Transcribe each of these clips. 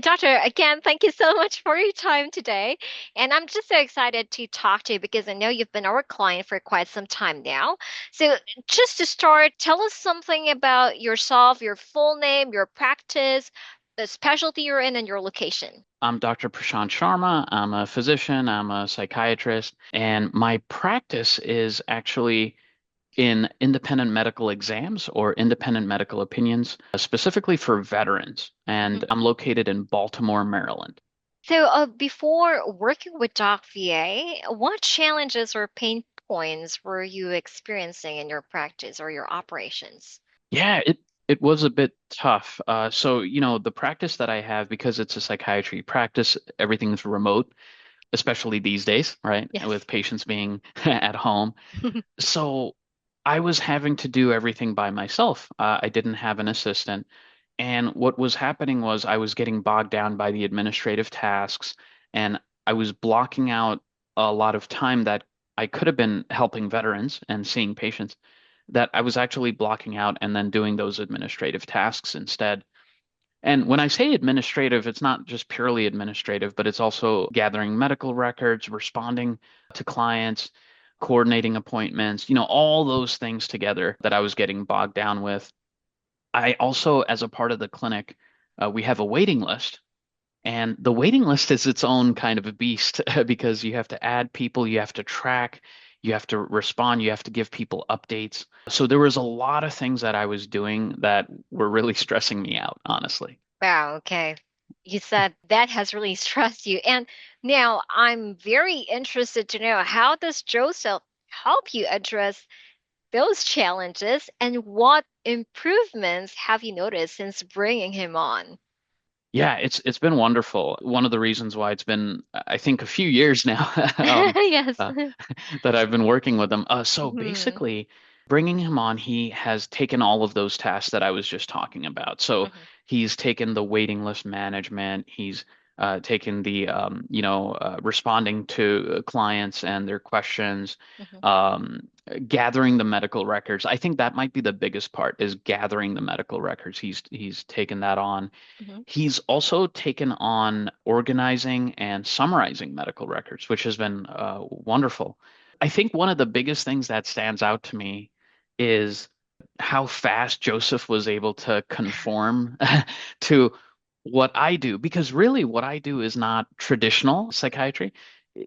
Doctor, again, thank you so much for your time today. And I'm just so excited to talk to you because I know you've been our client for quite some time now. So, just to start, tell us something about yourself, your full name, your practice, the specialty you're in, and your location. I'm Dr. Prashant Sharma. I'm a physician, I'm a psychiatrist, and my practice is actually in independent medical exams or independent medical opinions, specifically for veterans. And Mhm. I'm located in Baltimore, Maryland. So, before working with DocVA, what challenges or pain points were you experiencing in your practice or your operations? Yeah, it was a bit tough. The practice that I have, because it's a psychiatry practice, everything's remote, especially these days, right? Yes. With patients being at home. So I was having to do everything by myself. I didn't have an assistant. And what was happening was I was getting bogged down by the administrative tasks, and I was blocking out a lot of time that I could have been helping veterans and seeing patients that I was actually blocking out and then doing those administrative tasks instead. And when I say administrative, it's not just purely administrative, but it's also gathering medical records, responding to clients, coordinating appointments, all those things together that I was getting bogged down with. I also, as a part of the clinic, we have a waiting list. And the waiting list is its own kind of a beast because you have to add people, you have to track, you have to respond, you have to give people updates. So there was a lot of things that I was doing that were really stressing me out, honestly. Wow, okay. You said that has really stressed you. And now I'm very interested to know how does Joseph help you address those challenges and what improvements have you noticed since bringing him on? Yeah, it's been wonderful. One of the reasons why it's been, I think, a few years now Yes. uh, that I've been working with him. So Hmm. basically, bringing him on, he has taken all of those tasks that I was just talking about. So Hmm. he's taken the waiting list management. He's taken the, responding to clients and their questions, Hmm. um, gathering the medical records. I think that might be the biggest part is gathering the medical records. He's taken that on. Hmm. He's also taken on organizing and summarizing medical records, which has been wonderful. I think one of the biggest things that stands out to me is how fast Joseph was able to conform to what I do, because really what I do is not traditional psychiatry.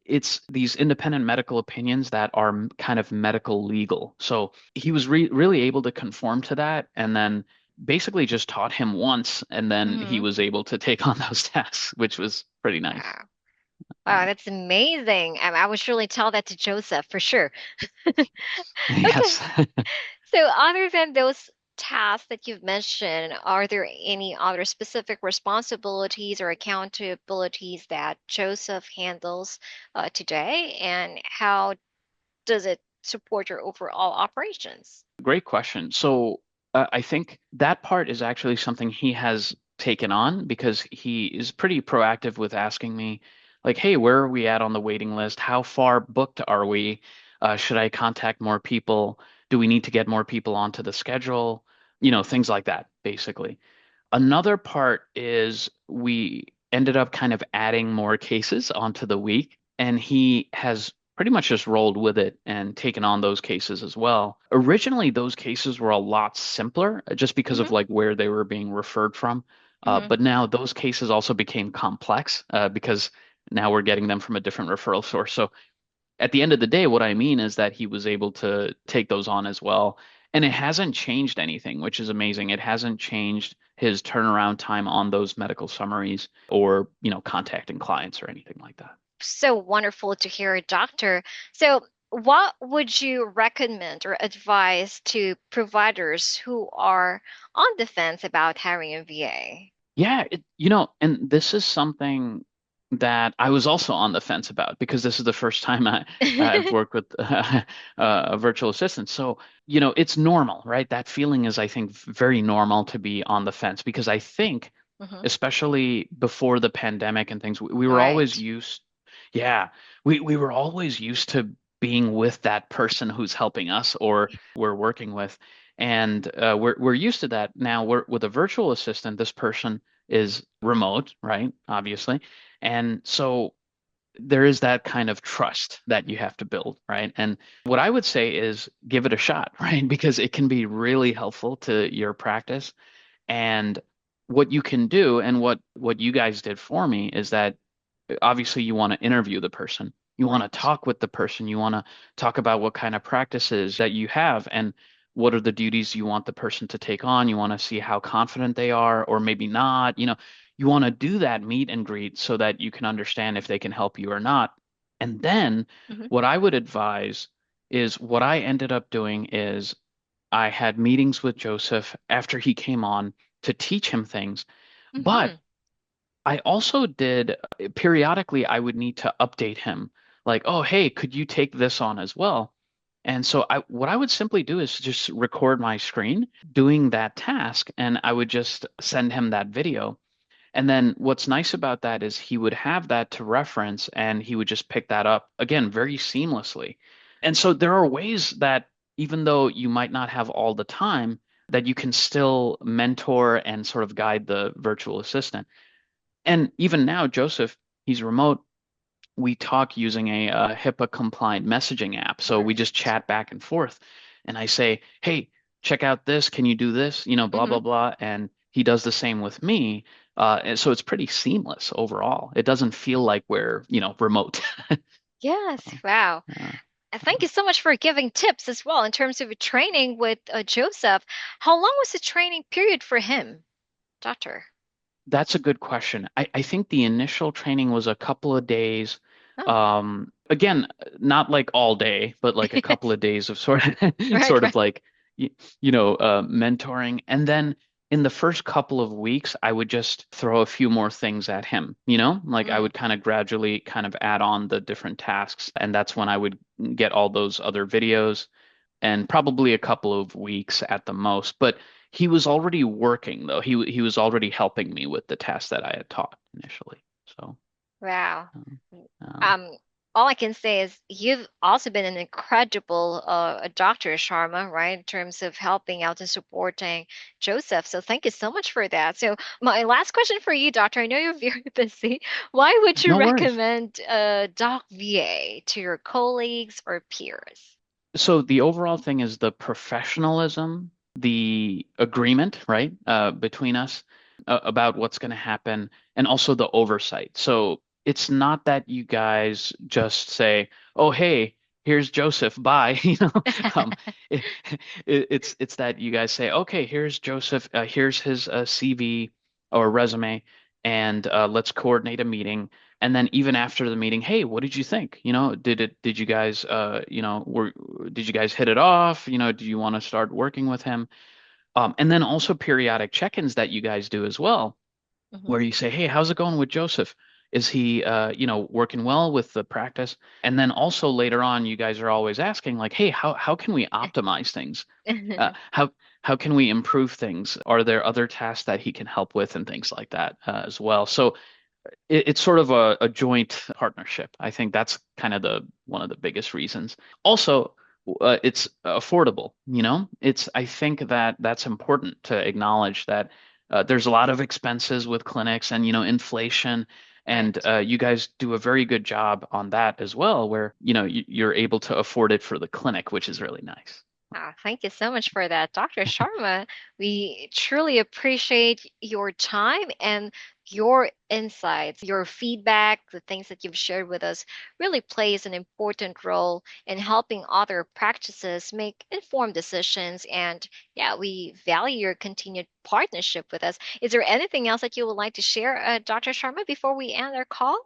It's these independent medical opinions that are kind of medical legal. So he was really able to conform to that, and then basically just taught him once, and then he Hmm. was able to take on those tasks, which was pretty nice. Wow. Wow, Yeah. that's amazing. I would surely tell that to Joseph for sure. Yes. Okay. So, other than those tasks that you've mentioned, are there any other specific responsibilities or accountabilities that Joseph handles today? And how does it support your overall operations? Great question. So I think that part is actually something he has taken on because he is pretty proactive with asking me, like, hey, where are we at on the waiting list? How far booked are we? Should I contact more people? Do we need to get more people onto the schedule? Things like that, basically. Another part is we ended up kind of adding more cases onto the week, and he has pretty much just rolled with it and taken on those cases as well. Originally, those cases were a lot simpler just because Hmm. of like where they were being referred from. Hmm. But now those cases also became complex because now we're getting them from a different referral source. So at the end of the day, what I mean is that he was able to take those on as well. And it hasn't changed anything, which is amazing. It hasn't changed his turnaround time on those medical summaries or, contacting clients or anything like that. So wonderful to hear, Doctor. So, what would you recommend or advise to providers who are on the fence about hiring a VA? Yeah, and this is something that I was also on the fence about because this is the first time I've worked with a virtual assistant. So, it's normal, right? That feeling is, I think, very normal to be on the fence because I think, Hmm. especially before the pandemic and things, we were always Right. used, yeah, we were always used to being with that person who's helping us or we're working with. And we're used to that now. We're with a virtual assistant. This person is remote, right? Obviously. And so there is that kind of trust that you have to build, right? And what I would say is give it a shot, right? Because it can be really helpful to your practice. And what you can do, and what you guys did for me, is that obviously you want to interview the person. You want to Right. talk with the person. You want to talk about what kind of practices that you have and what are the duties you want the person to take on. You want to see how confident they are or maybe not. You want to do that meet and greet so that you can understand if they can help you or not. And then Hmm. what I would advise is what I ended up doing is I had meetings with Joseph after he came on to teach him things. But Hmm. I also did periodically, I would need to update him like, oh, hey, could you take this on as well? And so what I would simply do is just record my screen doing that task, and I would just send him that video. And then what's nice about that is he would have that to reference and he would just pick that up again very seamlessly. And so there are ways that even though you might not have all the time, that you can still mentor and sort of guide the virtual assistant. And even now, Joseph, he's remote. We talk using a, HIPAA compliant messaging app. So we just Right. chat back and forth. And I say, hey, check out this. Can you do this? Blah, Hmm. blah, blah. And he does the same with me. And so it's pretty seamless overall. It doesn't feel like we're, remote. Yes. So, Wow. uh, And thank you so much for giving tips as well in terms of training with Joseph. How long was the training period for him, Doctor? That's a good question. I think the initial training was a couple of days. Oh, Again, not like all day, but like a couple of days of sort of right, sort right. of like mentoring. And then in the first couple of weeks, I would just throw a few more things at him, like I Mm. would kind of gradually kind of add on the different tasks. And that's when I would get all those other videos and probably a couple of weeks at the most. But he was already working though. He was already helping me with the tasks that I had taught initially. So Wow. um, um, Um, all I can say is you've also been an incredible Dr. Sharma, right, in terms of helping out and supporting Joseph. So thank you so much for that. So my last question for you, Doctor, I know you're very busy. Why would you no worries. recommend DocVA to your colleagues or peers? So the overall thing is the professionalism, the agreement, right, between us about what's going to happen, and also the oversight. So it's not that you guys just say, "Oh, hey, here's Joseph, bye." Um, it, it's that you guys say, "Okay, here's Joseph, here's his CV or resume, and let's coordinate a meeting." And then even after the meeting, hey, what did you think? Did you guys, did you guys hit it off? Do you want to start working with him? And then also periodic check-ins that you guys do as well, Mhm. where you say, hey, how's it going with Joseph? Is he, working well with the practice? And then also later on, you guys are always asking like, hey, how can we optimize things? Uh, how how can we improve things? Are there other tasks that he can help with and things like that as well? So it's sort of a joint partnership. I think that's kind of the one of the biggest reasons. Also, it's affordable, I think that that's important to acknowledge that there's a lot of expenses with clinics and, inflation. And Right. you guys do a very good job on that as well, where, you're able to afford it for the clinic, which is really nice. Ah, thank you so much for that, Dr. Sharma. We truly appreciate your time and your insights, your feedback, the things that you've shared with us really plays an important role in helping other practices make informed decisions. And yeah, we value your continued partnership with us. Is there anything else that you would like to share, Dr. Sharma, before we end our call?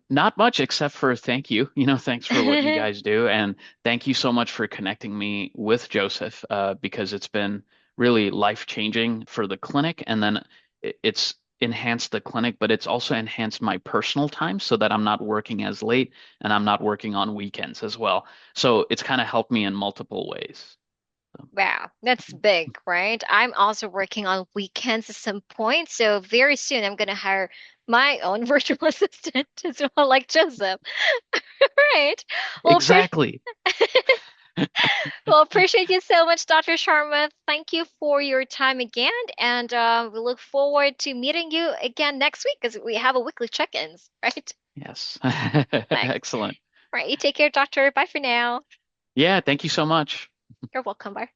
Not much except for thank you. Thanks for what you guys do. And thank you so much for connecting me with Joseph, because it's been really life-changing for the clinic. And then it's enhanced the clinic, but it's also enhanced my personal time so that I'm not working as late and I'm not working on weekends as well. So it's kind of helped me in multiple ways. So, Wow, that's big, right? I'm also working on weekends at some point, so very soon I'm gonna hire my own virtual assistant as well, like Joseph. Right. Well, exactly. Well, appreciate you so much, Dr. Sharma. Thank you for your time again, and we look forward to meeting you again next week because we have a weekly check-ins, right? Yes. Thanks. Excellent. All right, you take care, doctor. Bye for now. Yeah, thank you so much. You're welcome. Bye.